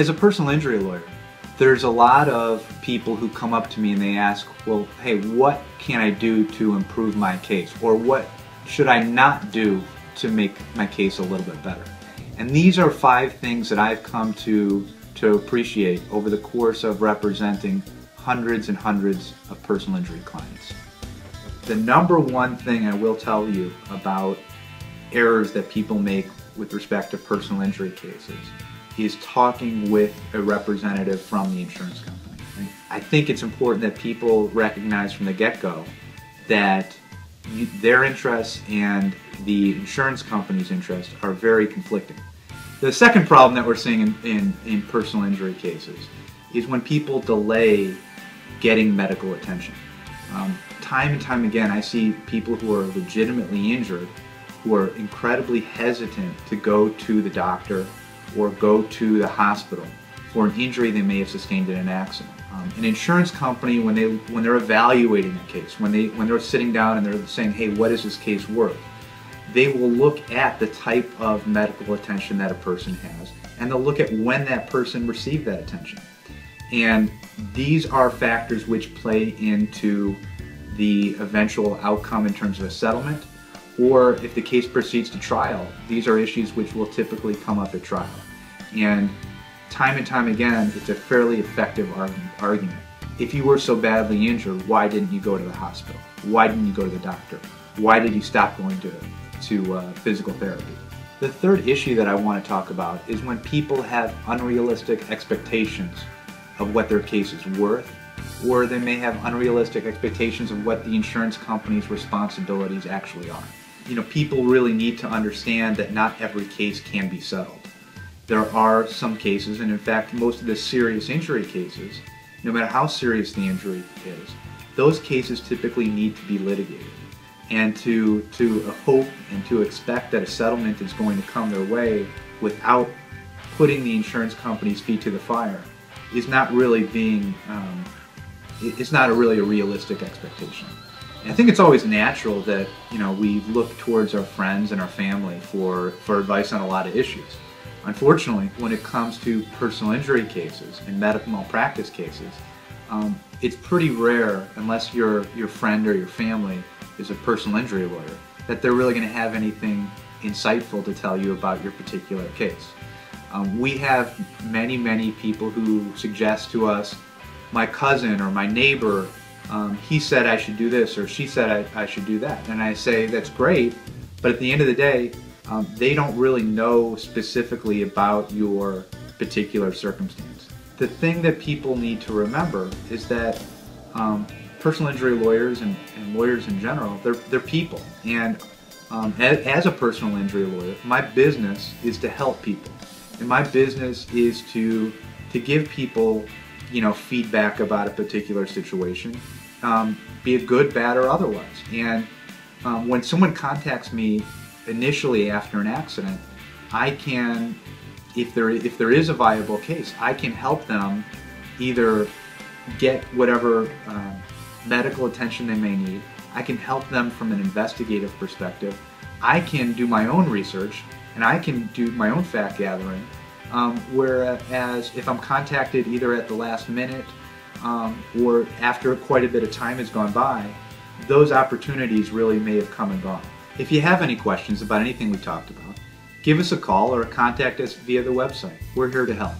As a personal injury lawyer, there's a lot of people who come up to me and they ask, well, hey, what can I do to improve my case? Or what should I not do to make my case a little bit better? And these are 5 things that I've come to appreciate over the course of representing hundreds and hundreds of personal injury clients. The number one thing I will tell you about errors that people make with respect to personal injury cases is talking with a representative from the insurance company. I think it's important that people recognize from the get-go that their interests and the insurance company's interests are very conflicting. The second problem that we're seeing in personal injury cases is when people delay getting medical attention. Time and time again, I see people who are legitimately injured who are incredibly hesitant to go to the doctor or go to the hospital for an injury they may have sustained in an accident. An insurance company, when they're evaluating a case, when they're sitting down and they're saying, hey, what is this case worth? They will look at the type of medical attention that a person has, and they'll look at when that person received that attention. And these are factors which play into the eventual outcome in terms of a settlement, or if the case proceeds to trial, these are issues which will typically come up at trial. And time again, it's a fairly effective argument. If you were so badly injured, why didn't you go to the hospital? Why didn't you go to the doctor? Why did you stop going to physical therapy? The third issue that I want to talk about is when people have unrealistic expectations of what their case is worth, or they may have unrealistic expectations of what the insurance company's responsibilities actually are. You know, people really need to understand that not every case can be settled. There are some cases, and in fact most of the serious injury cases, no matter how serious the injury is, those cases typically need to be litigated. And to hope and to expect that a settlement is going to come their way without putting the insurance company's feet to the fire is not really being, it's not really a realistic expectation. And I think it's always natural that, you know, we look towards our friends and our family for advice on a lot of issues. Unfortunately, when it comes to personal injury cases and medical malpractice cases, it's pretty rare, unless your friend or your family is a personal injury lawyer, that they're really going to have anything insightful to tell you about your particular case. We have many people who suggest to us, my cousin or my neighbor, he said I should do this, or she said I should do that. And I say, that's great, but at the end of the day, they don't really know specifically about your particular circumstance. The thing that people need to remember is that personal injury lawyers and lawyers in general, they're people. And as a personal injury lawyer, my business is to help people. And my business is to give people, you know, feedback about a particular situation, be it good, bad, or otherwise. And when someone contacts me initially after an accident, I can, if there is a viable case, I can help them either get whatever medical attention they may need. I can help them from an investigative perspective. I can do my own research and I can do my own fact gathering. Whereas if I'm contacted either at the last minute or after quite a bit of time has gone by, those opportunities really may have come and gone. If you have any questions about anything we talked about, give us a call or contact us via the website. We're here to help.